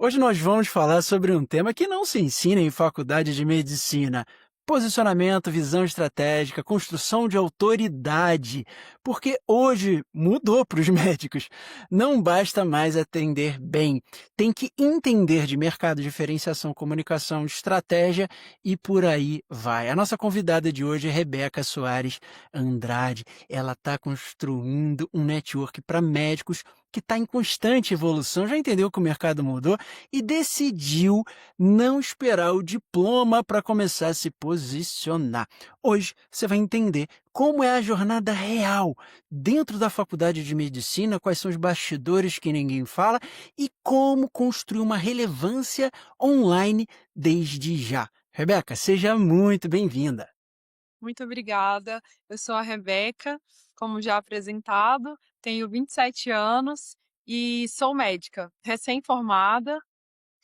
Hoje nós vamos falar sobre um tema que não se ensina em faculdade de medicina: posicionamento, visão estratégica, construção de autoridade. Porque hoje mudou para os médicos. Não basta mais atender bem, tem que entender de mercado, diferenciação, comunicação, estratégia e por aí vai. A nossa convidada de hoje é Rebeca Soares Andrade. Ela está construindo um network para médicos que está em constante evolução, já entendeu que o mercado mudou e decidiu não esperar o diploma para começar a se posicionar. Hoje você vai entender como é a jornada real dentro da faculdade de medicina, quais são os bastidores que ninguém fala e como construir uma relevância online desde já. Rebeca, seja muito bem-vinda. Muito obrigada. Eu sou a Rebeca, como já apresentado, tenho 27 anos e sou médica, recém-formada,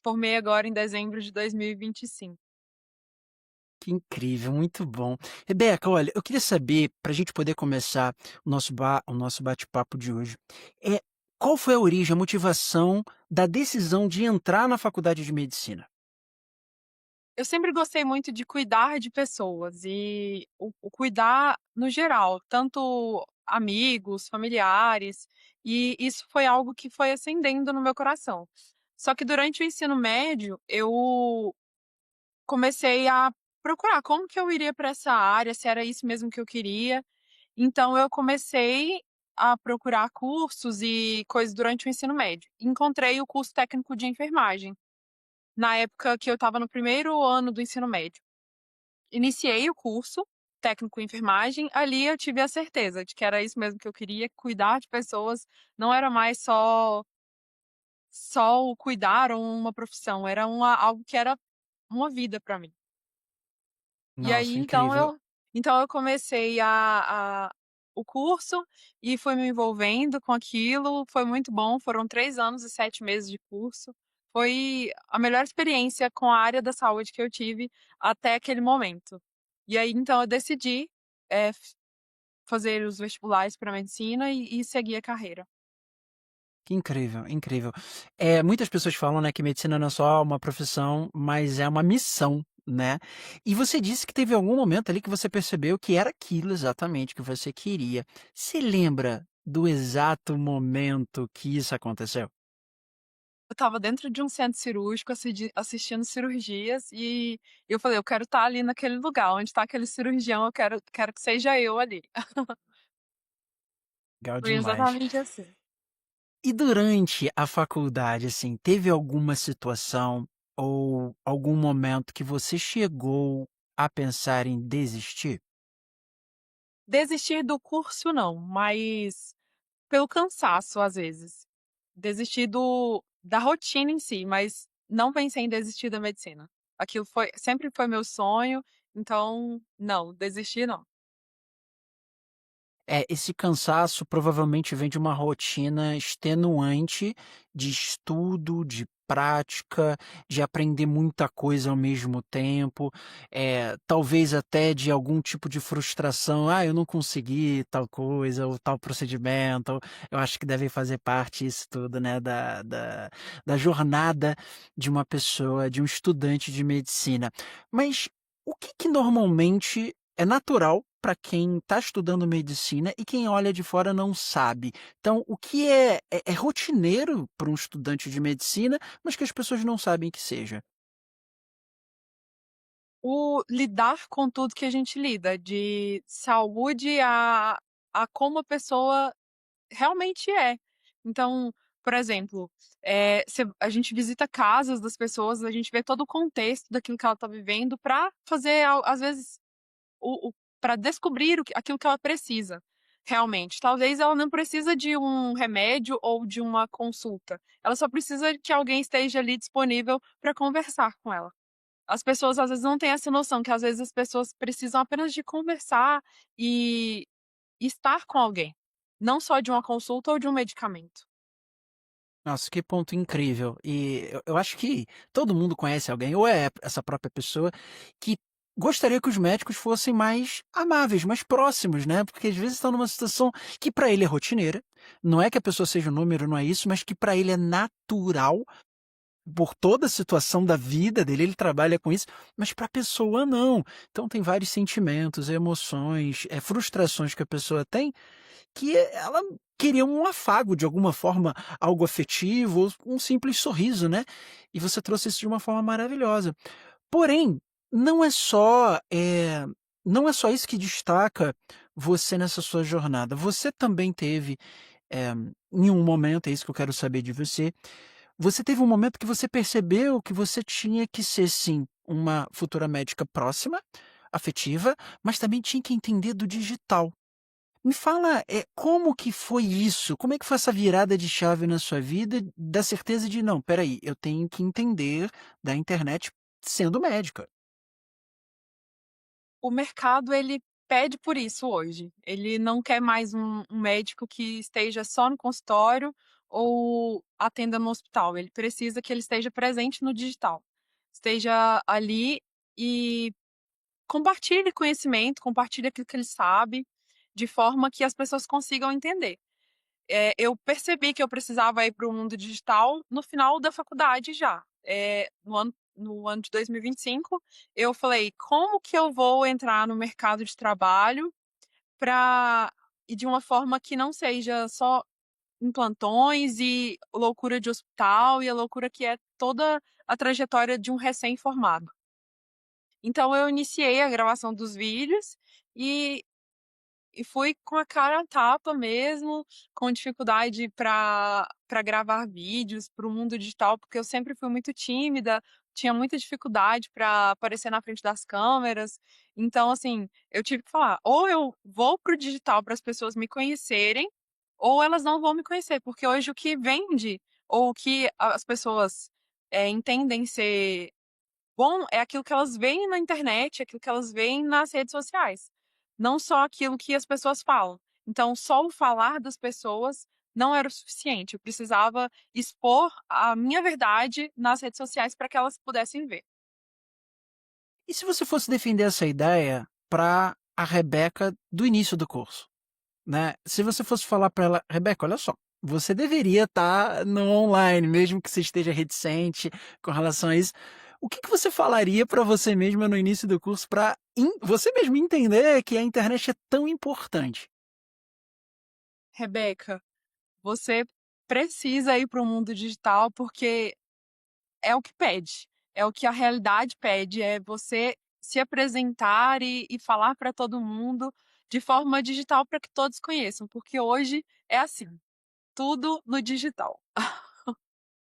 formei agora em dezembro de 2025. Que incrível, muito bom. Rebeca, olha, eu queria saber, para a gente poder começar o nosso bate-papo de hoje, é qual foi a origem, a motivação da decisão de entrar na faculdade de medicina? Eu sempre gostei muito de cuidar de pessoas e o cuidar no geral, tanto amigos, familiares, e isso foi algo que foi acendendo no meu coração. Só que durante o ensino médio, eu comecei a procurar como que eu iria para essa área, se era isso mesmo que eu queria. Então eu comecei a procurar cursos e coisas durante o ensino médio. Encontrei o curso técnico de enfermagem, na época que eu estava no primeiro ano do ensino médio. Iniciei o curso técnico em enfermagem, ali eu tive a certeza de que era isso mesmo que eu queria, cuidar de pessoas, não era mais só o cuidar ou uma profissão, era algo que era uma vida para mim. E aí, Nossa, incrível. então eu comecei a o curso e fui me envolvendo com aquilo, foi muito bom, foram 3 anos e 7 meses de curso. Foi a melhor experiência com a área da saúde que eu tive até aquele momento. E aí, então eu decidi, f fazer os vestibulares para medicina e seguir a carreira. Que incrível, incrível. Muitas pessoas falam, né, que medicina não é só uma profissão, mas é uma missão, né. E você disse que teve algum momento ali que você percebeu que era aquilo exatamente que você queria. Se lembra do exato momento que isso aconteceu? Eu estava dentro de um centro cirúrgico assistindo cirurgias e eu falei: "Eu quero estar ali naquele lugar, onde está aquele cirurgião, eu quero que seja eu ali". Legal Foi demais. exatamente assim. E durante a faculdade, assim, teve alguma situação ou algum momento que você chegou a pensar em desistir? Desistir do curso não, mas pelo cansaço, às vezes. Desistir da rotina em si, mas não pensei em desistir da medicina. Aquilo sempre foi meu sonho, então não, desistir não. É, esse cansaço provavelmente vem de uma rotina extenuante de estudo, de prática, de aprender muita coisa ao mesmo tempo, talvez até de algum tipo de frustração: "Ah, eu não consegui tal coisa ou tal procedimento". Eu acho que deve fazer parte isso tudo, né, da jornada de uma pessoa, de um estudante de medicina. Mas o que que normalmente é natural para quem está estudando medicina e quem olha de fora não sabe. Então, o que é rotineiro para um estudante de medicina, mas que as pessoas não sabem que seja. O lidar com tudo que a gente lida, de saúde a como a pessoa realmente é. Então, por exemplo, a gente visita casas das pessoas, a gente vê todo o contexto daquilo que ela está vivendo para fazer às vezes o pra descobrir aquilo que ela precisa, realmente. Talvez ela não precisa de um remédio ou de uma consulta, ela só precisa que alguém esteja ali disponível para conversar com ela. As pessoas às vezes não têm essa noção que às vezes as pessoas precisam apenas de conversar e estar com alguém, não só de uma consulta ou de um medicamento. Nossa, que ponto incrível. E eu acho que todo mundo conhece alguém, ou é essa própria pessoa, que gostaria que os médicos fossem mais amáveis, mais próximos, né? Porque às vezes estão numa situação que para ele é rotineira, não é que a pessoa seja um número, não é isso, mas que para ele é natural. por toda a situação da vida dele, ele trabalha com isso, mas para a pessoa não. Então tem vários sentimentos, emoções, frustrações que a pessoa tem, que ela queria um afago de alguma forma, algo afetivo, ou um simples sorriso, né. E você trouxe isso de uma forma maravilhosa. Porém, não é só, não é só isso que destaca você nessa sua jornada. Você também teve, eh, em um momento, é isso que eu quero saber de você, você teve um momento que você percebeu que você tinha que ser sim, uma futura médica próxima, afetiva, mas também tinha que entender do digital. Me fala, como que foi isso? Como é que foi essa virada de chave na sua vida, da certeza de: "Não, espera aí, eu tenho que entender da internet sendo médica"? O mercado ele pede por isso hoje. Ele não quer mais um médico que esteja só no consultório ou atenda no hospital. Ele precisa que ele esteja presente no digital. Esteja ali e compartilhe conhecimento, compartilhe aquilo que ele sabe, de forma que as pessoas consigam entender. Eu percebi que eu precisava ir para o mundo digital no final da faculdade já. No ano de 2025, eu falei: "Como que eu vou entrar no mercado de trabalho para e de uma forma que não seja só em plantões e loucura de hospital e a loucura que é toda a trajetória de um recém-formado". Então eu iniciei a gravação dos vídeos e fui com a cara a tapa mesmo, com dificuldade para gravar vídeos para o mundo digital, porque eu sempre fui muito tímida, tinha muita dificuldade para aparecer na frente das câmeras. Então, assim, eu tive que falar: ou eu vou para o digital para as pessoas me conhecerem, ou elas não vão me conhecer, porque hoje o que vende, ou o que as pessoas, entendem ser bom é aquilo que elas veem na internet, aquilo que elas veem nas redes sociais, não só aquilo que as pessoas falam. Então, só o falar das pessoas não era o suficiente, eu precisava expor a minha verdade nas redes sociais para que elas pudessem ver. E se você fosse defender essa ideia para a Rebeca do início do curso, né? Se você fosse falar para ela: "Rebeca, olha só, você deveria estar no online, mesmo que você esteja reticente com relação a isso". O que que você falaria para você mesma no início do curso para você mesma entender que a internet é tão importante? Rebeca, você precisa ir para o mundo digital, porque é o que pede, é o que a realidade pede, é você se apresentar e falar para todo mundo de forma digital para que todos conheçam, porque hoje é assim, tudo no digital.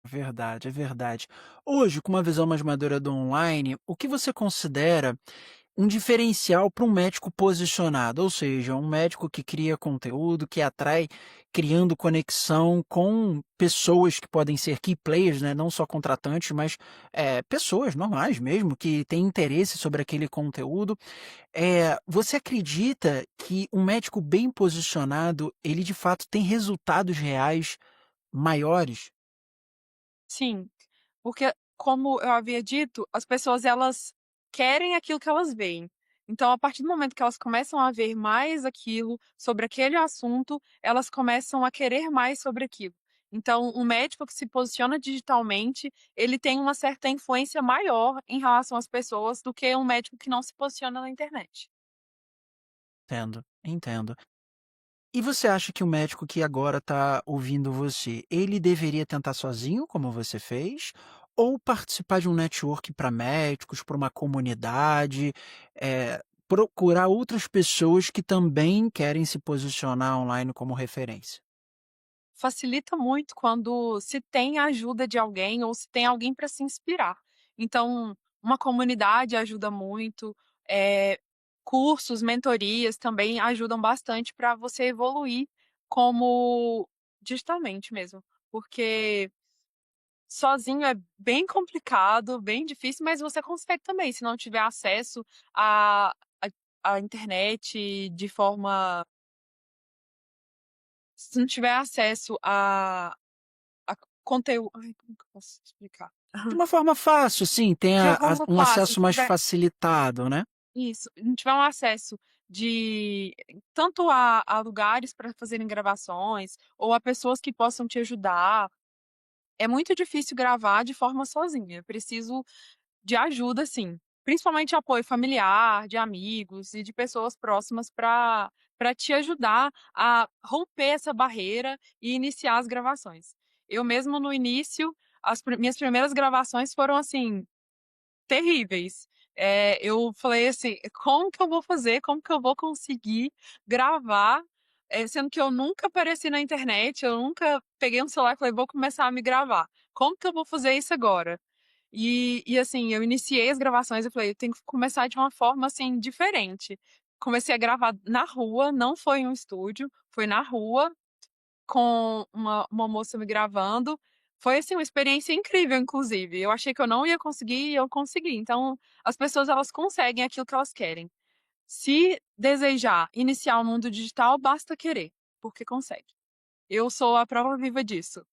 Verdade, é verdade. Hoje, com uma visão mais madura do online, o que você considera um diferencial para um médico posicionado, ou seja, um médico que cria conteúdo, que atrai, criando conexão com pessoas que podem ser key players, né? Não só contratantes, mas pessoas normais mesmo, que têm interesse sobre aquele conteúdo. Você acredita que um médico bem posicionado, ele de fato tem resultados reais maiores? Sim, porque como eu havia dito, as pessoas elas querem aquilo que elas veem. Então, a partir do momento que elas começam a ver mais aquilo, sobre aquele assunto, elas começam a querer mais sobre aquilo. Então, um médico que se posiciona digitalmente, ele tem uma certa influência maior em relação às pessoas do que um médico que não se posiciona na internet. Entendo, entendo. E você acha que o médico que agora está ouvindo você, ele deveria tentar sozinho, como você fez, ou participar de um network para médicos, para uma comunidade, procurar outras pessoas que também querem se posicionar online como referência? Facilita muito quando se tem a ajuda de alguém ou se tem alguém para se inspirar. Então, uma comunidade ajuda muito, eh, cursos, mentorias também ajudam bastante para você evoluir como digitalmente mesmo, porque sozinho é bem complicado, bem difícil, mas você consegue também, se não tiver acesso à à internet de forma se não tiver acesso a conteúdo, ai, como que eu posso explicar? De uma forma fácil, sim, De uma tenha forma um fácil, acesso se mais tiver facilitado, né? isso, não tiver um acesso de tanto a lugares para fazerem gravações, ou a pessoas que possam te ajudar, É muito difícil gravar de forma sozinha, preciso de ajuda sim, principalmente apoio familiar, de amigos e de pessoas próximas para te ajudar a romper essa barreira e iniciar as gravações. Eu mesmo no início, minhas primeiras gravações foram assim terríveis. Eu falei assim: "Como que eu vou fazer? Como que eu vou conseguir gravar?", sendo que eu nunca apareci na internet, eu nunca peguei um celular e falei: "Vou começar a me gravar. Como que eu vou fazer isso agora?". Assim, eu iniciei as gravações, eu falei: "Eu tenho que começar de uma forma, assim, diferente". Comecei a gravar na rua, não foi em um estúdio, foi na rua, com uma moça me gravando. Foi, assim, uma experiência incrível, inclusive. Eu achei que eu não ia conseguir e eu consegui. Então, as pessoas elas conseguem aquilo que elas querem. Se desejar iniciar o mundo digital, basta querer, porque consegue. Eu sou a prova viva disso.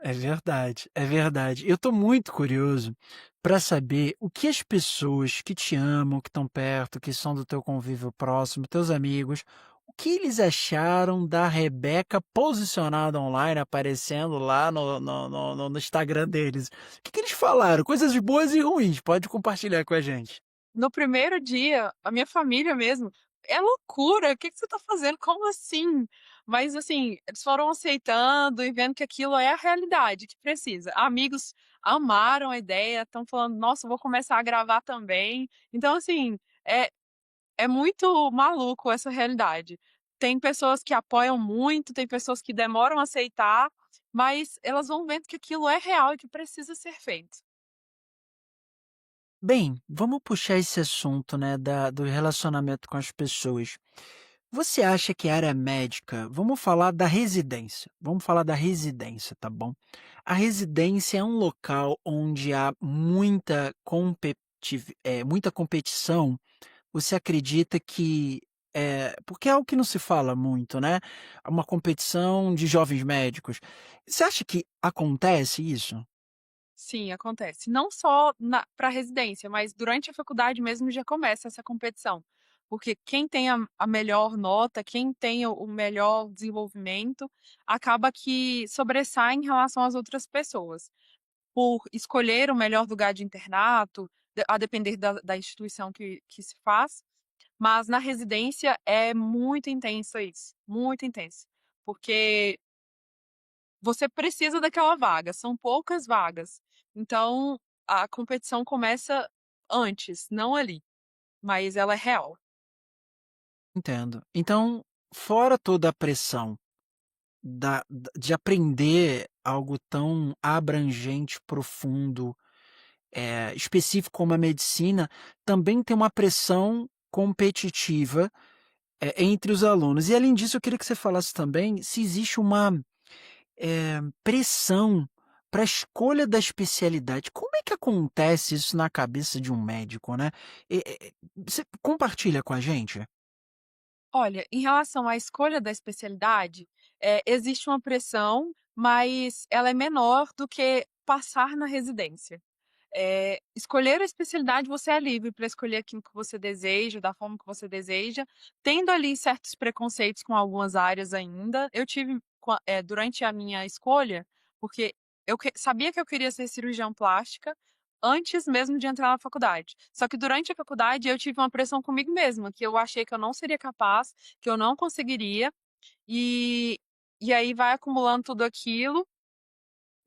É verdade, é verdade. Eu estou muito curioso para saber o que as pessoas que te amam, que estão perto, que são do teu convívio próximo, teus amigos, o que eles acharam da Rebeca posicionada online, aparecendo lá no Instagram deles. O que eles falaram? Coisas boas e ruins, pode compartilhar com a gente. No primeiro dia, a minha família mesmo: "É loucura, o que que você tá fazendo? Como assim?". Mas, assim, eles foram aceitando e vendo que aquilo é a realidade que precisa. Amigos amaram a ideia, estão falando: "Nossa, eu vou começar a gravar também". Então, assim, é é muito maluco essa realidade. Tem pessoas que apoiam muito, tem pessoas que demoram a aceitar, mas elas vão vendo que aquilo é real e que precisa ser feito. Bem, vamos puxar esse assunto, né, do relacionamento com as pessoas. Você acha que a área médica, vamos falar da residência, vamos falar da residência, tá bom? A residência é um local onde há muita competição. Você acredita que, porque é algo que não se fala muito, né? Uma competição de jovens médicos. Você acha que acontece isso? Sim, acontece. Não só para residência, mas durante a faculdade mesmo já começa essa competição. Porque quem tem a melhor nota, quem tem o melhor desenvolvimento, acaba que sobressai em relação às outras pessoas. Por escolher o melhor lugar de internato, a depender da instituição que se faz, mas na residência é muito intenso isso, muito intenso. Porque você precisa daquela vaga, são poucas vagas. Então, a competição começa antes, não ali, mas ela é real. Entendo. Então, fora toda a pressão de aprender algo tão abrangente, profundo, específico como a medicina, também tem uma pressão competitiva, entre os alunos. E além disso, eu queria que você falasse também se existe uma, pressão para a escolha da especialidade. Como é que acontece isso na cabeça de um médico, né? Você compartilha com a gente? Olha, em relação à escolha da especialidade, existe uma pressão, mas ela é menor do que passar na residência. Escolher a especialidade, você é livre para escolher aquilo que você deseja, da forma que você deseja, tendo ali certos preconceitos com algumas áreas ainda. Eu tive durante a minha escolha, porque sabia que eu queria ser cirurgiã plástica antes mesmo de entrar na faculdade. Só que durante a faculdade eu tive uma pressão comigo mesma, que eu achei que eu não seria capaz, que eu não conseguiria, e e aí vai acumulando tudo aquilo.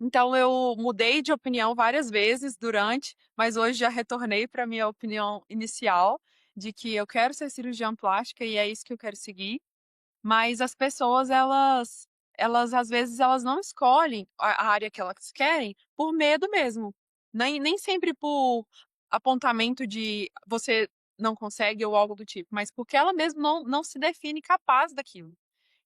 Então eu mudei de opinião várias vezes durante, mas hoje já retornei para minha opinião inicial, de que eu quero ser cirurgiã plástica e é isso que eu quero seguir. Mas as pessoas elas às vezes elas não escolhem a área que elas querem por medo mesmo, nem sempre por apontamento de você não consegue ou algo do tipo, mas porque ela mesmo não se define capaz daquilo.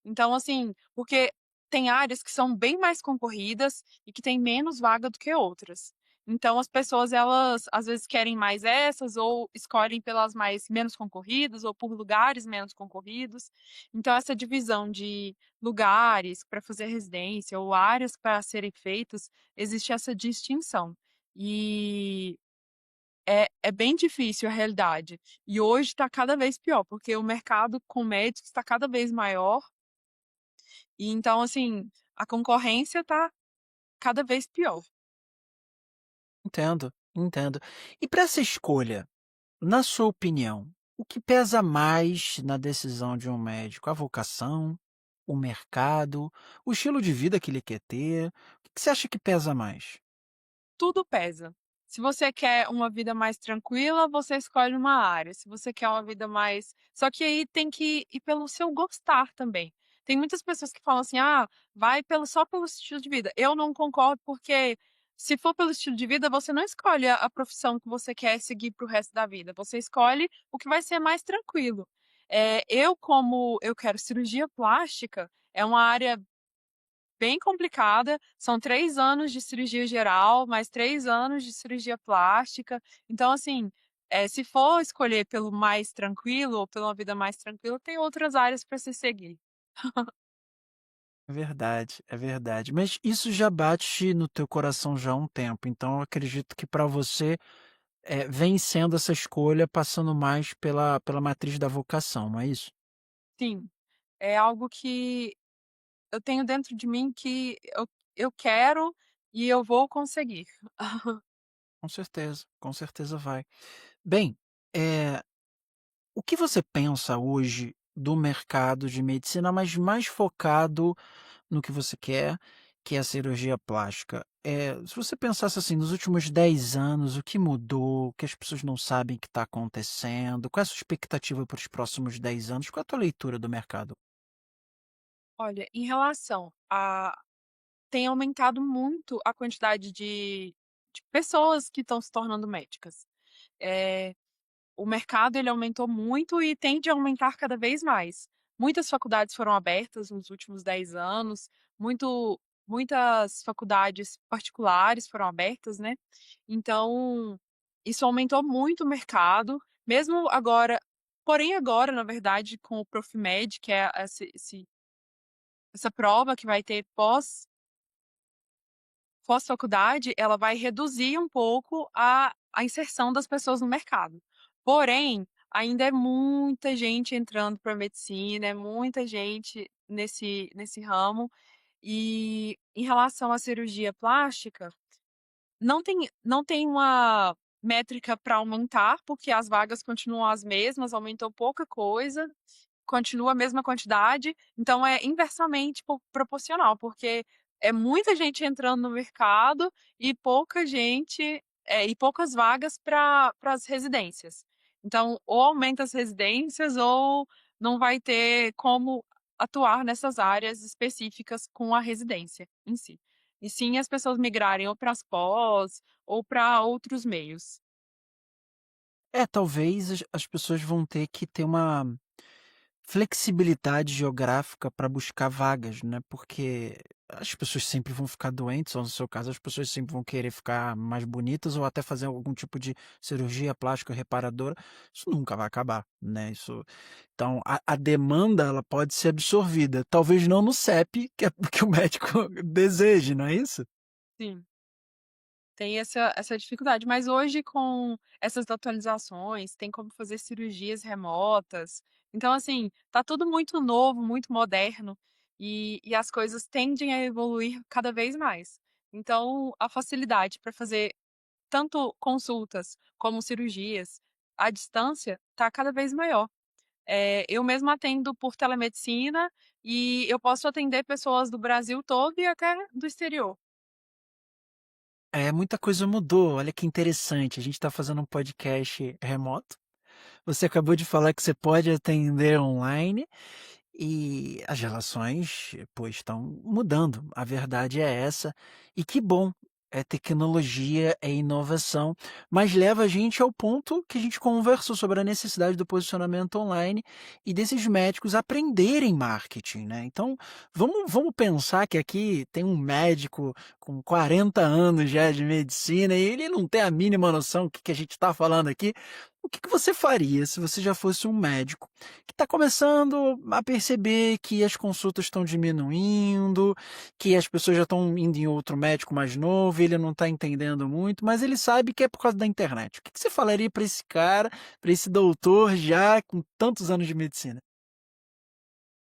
Então, assim, porque tem áreas que são bem mais concorridas e que tem menos vaga do que outras. Então as pessoas elas às vezes querem mais essas ou escolhem pelas mais menos concorridas ou por lugares menos concorridos. Então essa divisão de lugares para fazer residência ou áreas para serem feitas, existe essa distinção. E é bem difícil a realidade. E hoje está cada vez pior, porque o mercado com médicos está cada vez maior e então, assim, a concorrência tá cada vez pior. Entendo, entendo. E para essa escolha, na sua opinião, o que pesa mais na decisão de um médico? A vocação, o mercado, o estilo de vida que ele quer ter? O que você acha que pesa mais? Tudo pesa. Se você quer uma vida mais tranquila, você escolhe uma área, se você quer uma vida mais só que aí tem que ir pelo seu gostar também. Tem muitas pessoas que falam assim: "Ah, vai pelo só pelo estilo de vida". Eu não concordo, porque se for pelo estilo de vida, você não escolhe a profissão que você quer seguir para o resto da vida, você escolhe o que vai ser mais tranquilo. Eu como eu quero cirurgia plástica, é uma área bem complicada, são 3 anos de cirurgia geral, mais 3 anos de cirurgia plástica. Então, assim, se for escolher pelo mais tranquilo ou pela vida mais tranquila, tem outras áreas para se seguir. É verdade, é verdade. Mas isso já bate no teu coração já há um tempo, então eu acredito que para você, vem sendo essa escolha passando mais pela matriz da vocação, não é isso? Sim, é algo que eu tenho dentro de mim que eu quero e eu vou conseguir. Com certeza vai. Bem, eh, o que você pensa hoje do mercado de medicina, mas mais focado no que você quer, que é a cirurgia plástica? Se você pensasse assim, nos últimos 10 anos, o que mudou, o que as pessoas não sabem que está acontecendo, qual é a sua expectativa para os próximos 10 anos? Qual é a tua leitura do mercado? Olha, em relação a tem aumentado muito a quantidade de pessoas que estão se tornando médicas. Eh O mercado ele aumentou muito e tende a aumentar cada vez mais. Muitas faculdades foram abertas nos últimos 10 anos, muitas faculdades particulares foram abertas, né. Então, isso aumentou muito o mercado, mesmo agora agora, na verdade, com o Profimed, que é essa prova que vai ter pós-faculdade, ela vai reduzir um pouco a inserção das pessoas no mercado. Porém, ainda é muita gente entrando para medicina, é muita gente nesse ramo. E em relação à cirurgia plástica, não tem uma métrica para aumentar, porque as vagas continuam as mesmas, aumentou pouca coisa. Continua a mesma quantidade, então é inversamente proporcional, porque é muita gente entrando no mercado e poucas vagas para as residências. Então, ou aumenta as residências ou não vai ter como atuar nessas áreas específicas com a residência em si. E sim as pessoas migrarem ou para as pós ou para outros meios. Talvez as pessoas vão ter que ter uma flexibilidade geográfica para buscar vagas, né, porque as pessoas sempre vão ficar doentes, ou no seu caso, as pessoas sempre vão querer ficar mais bonitas ou até fazer algum tipo de cirurgia plástica reparadora. Isso nunca vai acabar, né, então a demanda ela pode ser absorvida, talvez não no CEP que é que o médico deseje, não é isso? Sim. Tem essa dificuldade, mas hoje com essas atualizações, tem como fazer cirurgias remotas, então assim, tá tudo muito novo, muito moderno, e as coisas tendem a evoluir cada vez mais. Então, a facilidade para fazer tanto consultas como cirurgias à distância tá cada vez maior. Eu mesma atendo por telemedicina, e eu posso atender pessoas do Brasil todo e até do exterior. É, muita coisa mudou, olha que interessante, a gente está fazendo um podcast remoto, você acabou de falar que você pode atender online. E as relações, pô, estão mudando, a verdade é essa. E que bom, é tecnologia, é inovação, mas leva a gente ao ponto que a gente conversou sobre a necessidade do posicionamento online e desses médicos aprenderem marketing, né. Então, vamos pensar que aqui tem um médico com 40 anos já de medicina e ele não tem a mínima noção do que a gente está falando aqui. O que você faria se você já fosse um médico que está começando a perceber que as consultas estão diminuindo, que as pessoas já estão indo em outro médico mais novo, ele não está entendendo muito, mas ele sabe que é por causa da internet. O que você falaria para esse cara, para esse doutor já com tantos anos de medicina?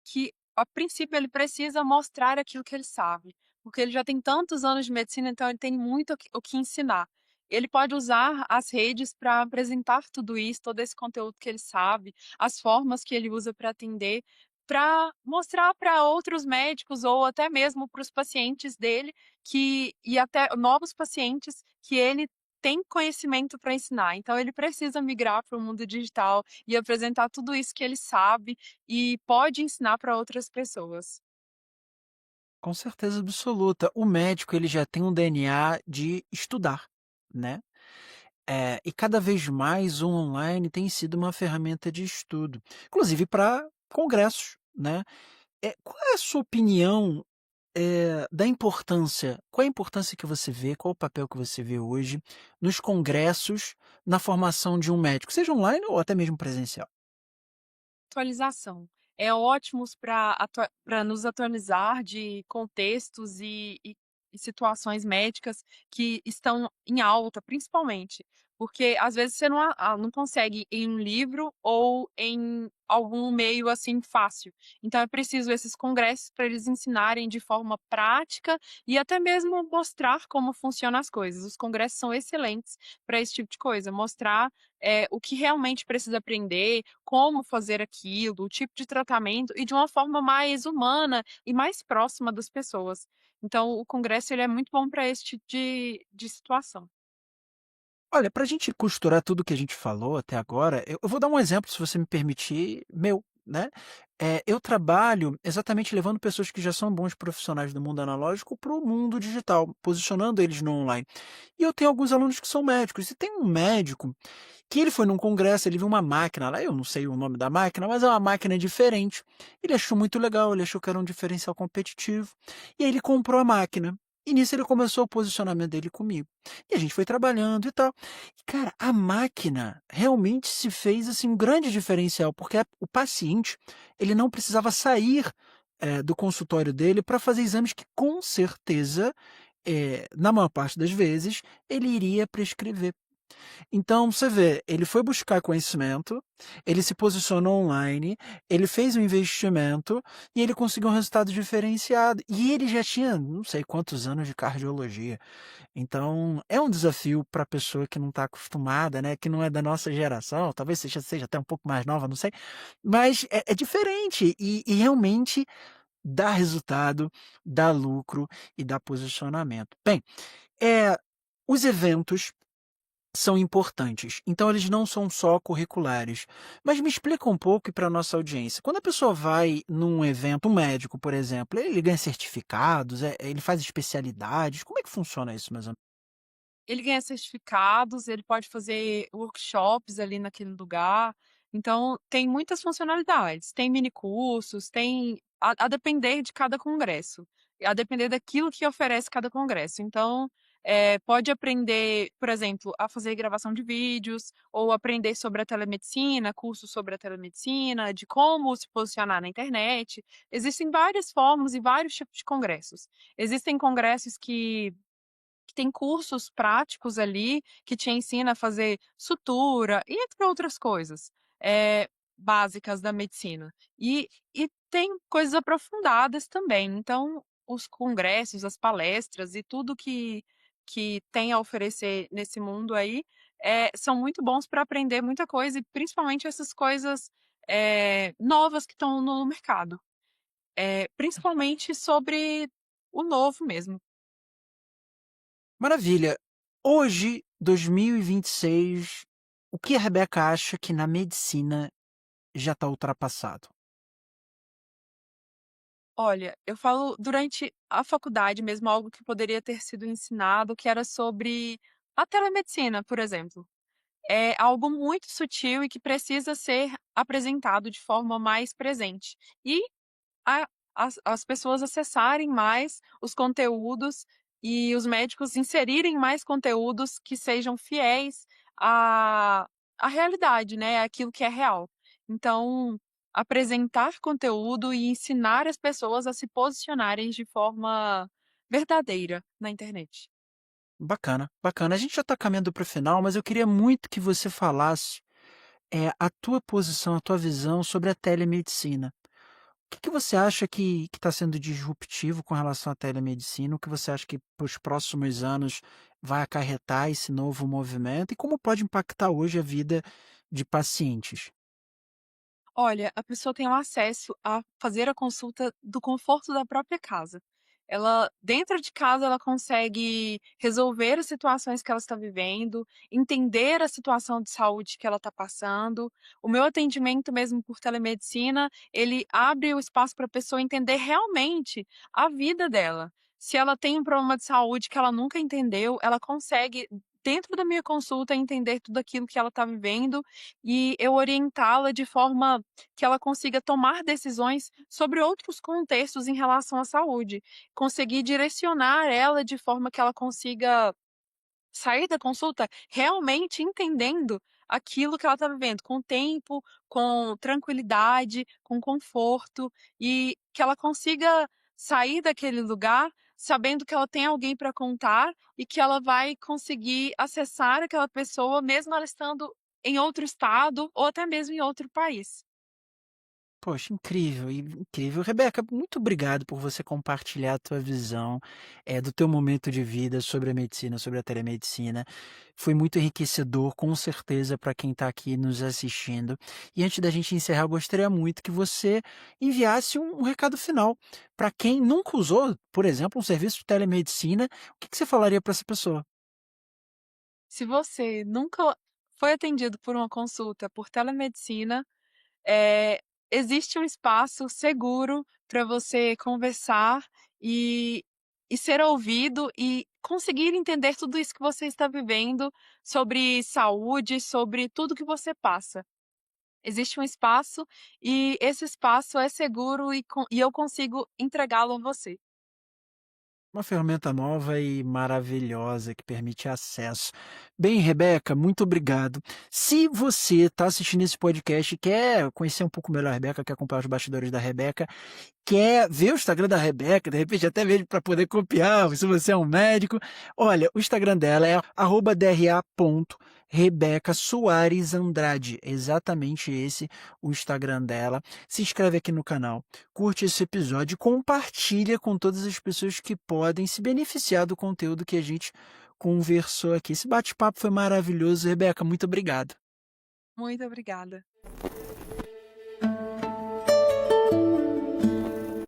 Que, a princípio, ele precisa mostrar aquilo que ele sabe, porque ele já tem tantos anos de medicina, então ele tem muito o que ensinar. Ele pode usar as redes para apresentar tudo isso, todo esse conteúdo que ele sabe, as formas que ele usa para atender, para mostrar para outros médicos ou até mesmo para os pacientes dele e até novos pacientes que ele tem conhecimento para ensinar. Então ele precisa migrar para o mundo digital e apresentar tudo isso que ele sabe e pode ensinar para outras pessoas. Com certeza absoluta. O médico ele já tem um DNA de estudar, né. E cada vez mais o online tem sido uma ferramenta de estudo, inclusive para congressos, né. Qual é a sua opinião, da importância qual é a importância que você vê, qual o papel que você vê hoje nos congressos, na formação de um médico, seja online ou até mesmo presencial? Atualização. É ótimos para nos atualizar de contextos e situações médicas que estão em alta, principalmente, porque às vezes você não consegue em um livro ou em algum meio, assim, fácil. Então é preciso esses congressos para eles ensinarem de forma prática e até mesmo mostrar como funcionam as coisas. Os congressos são excelentes para esse tipo de coisa, mostrar, o que realmente precisa aprender, como fazer aquilo, o tipo de tratamento e de uma forma mais humana e mais próxima das pessoas. Então o congresso ele é muito bom para esse tipo de situação. Olha, para a gente costurar tudo que a gente falou até agora, eu vou dar um exemplo, se você me permitir, meu, né. Eu trabalho exatamente levando pessoas que já são bons profissionais do mundo analógico para o mundo digital, posicionando eles no online. E eu tenho alguns alunos que são médicos, e tem um médico que ele foi num congresso, ele viu uma máquina lá, eu não sei o nome da máquina, mas é uma máquina diferente. Ele achou muito legal, ele achou que era um diferencial competitivo, e aí ele comprou a máquina. E nisso ele começou o posicionamento dele comigo. E a gente foi trabalhando e tal. E cara, a máquina realmente se fez, assim, um grande diferencial, porque o paciente, ele não precisava sair, do consultório dele para fazer exames que com certeza, na maior parte das vezes, ele iria prescrever. Então, você vê, ele foi buscar conhecimento, ele se posicionou online, ele fez um investimento e ele conseguiu um resultado diferenciado. E ele já tinha não sei quantos anos de cardiologia. Então, é um desafio para a pessoa que não está acostumada, né, que não é da nossa geração, talvez seja até um pouco mais nova, não sei, mas é diferente e realmente dá resultado, dá lucro e dá posicionamento. Bem, os eventos são importantes, então eles não são só curriculares. Mas me explica um pouco e para a nossa audiência, quando a pessoa vai num evento, um médico, por exemplo, ele ganha certificados, ele faz especialidades, como é que funciona isso mais ou menos? Ele ganha certificados, ele pode fazer workshops ali naquele lugar, então tem muitas funcionalidades, tem mini cursos, tem a depender de cada congresso, a depender daquilo que oferece cada congresso. Então, pode aprender, por exemplo, a fazer gravação de vídeos ou aprender sobre a telemedicina, cursos sobre a telemedicina, de como se posicionar na internet. Existem várias formas e vários tipos de congressos. Existem congressos que tem cursos práticos ali, que te ensina a fazer sutura e entre outras coisas, básicas da medicina. E tem coisas aprofundadas também, então os congressos, as palestras e tudo que tem a oferecer nesse mundo aí, são muito bons para aprender muita coisa e principalmente essas coisas, novas que estão no mercado, principalmente sobre o novo mesmo. Maravilha. Hoje, 2026, o que a Rebeca acha que na medicina já está ultrapassado? Olha, eu falo durante a faculdade mesmo, algo que poderia ter sido ensinado, que era sobre a telemedicina, por exemplo. É algo muito sutil e que precisa ser apresentado de forma mais presente. E a as pessoas acessarem mais os conteúdos e os médicos inserirem mais conteúdos que sejam fiéis à à realidade, né, àquilo que é real. Então, apresentar conteúdo e ensinar as pessoas a se posicionarem de forma verdadeira na internet. Bacana, bacana. A gente já está caminhando para o final, mas eu queria muito que você falasse, a tua posição, a tua visão sobre a telemedicina. Que você acha que está sendo disruptivo com relação à telemedicina? O que você acha que para os próximos anos vai acarretar esse novo movimento e como pode impactar hoje a vida de pacientes? Olha, a pessoa tem o acesso a fazer a consulta do conforto da própria casa. Ela dentro de casa, ela consegue resolver as situações que ela está vivendo, entender a situação de saúde que ela está passando. O meu atendimento mesmo por telemedicina, ele abre o espaço para a pessoa entender realmente a vida dela. Se ela tem um problema de saúde que ela nunca entendeu, ela consegue, dentro da minha consulta, entender tudo aquilo que ela está vivendo e eu orientá-la de forma que ela consiga tomar decisões sobre outros contextos em relação à saúde, conseguir direcionar ela de forma que ela consiga sair da consulta realmente entendendo aquilo que ela está vivendo, com tempo, com tranquilidade, com conforto, e que ela consiga sair daquele lugar sabendo que ela tem alguém para contar e que ela vai conseguir acessar aquela pessoa mesmo ela estando em outro estado ou até mesmo em outro país. Poxa, incrível, incrível. Rebeca, muito obrigado por você compartilhar a tua visão, do teu momento de vida sobre a medicina, sobre a telemedicina. Foi muito enriquecedor, com certeza, para quem está aqui nos assistindo. E antes da gente encerrar, eu gostaria muito que você enviasse um recado final para quem nunca usou, por exemplo, um serviço de telemedicina. O que você falaria para essa pessoa? Se você nunca foi atendido por uma consulta por telemedicina, existe um espaço seguro para você conversar e e ser ouvido e conseguir entender tudo isso que você está vivendo sobre saúde, sobre tudo que você passa. Existe um espaço e esse espaço é seguro e eu consigo entregá-lo a você. Uma ferramenta nova e maravilhosa que permite acesso. Bem, Rebeca, muito obrigado. Se você está assistindo esse podcast e quer conhecer um pouco melhor a Rebeca, quer acompanhar os bastidores da Rebeca, quer ver o Instagram da Rebeca, de repente até mesmo para poder copiar, se você é um médico, olha, o Instagram dela é @dra.Rebeca Soares Andrade, exatamente esse o Instagram dela. Se inscreve aqui no canal, curte esse episódio e compartilha com todas as pessoas que podem se beneficiar do conteúdo que a gente conversou aqui. Esse bate-papo foi maravilhoso. Rebeca, muito obrigado. Muito obrigada.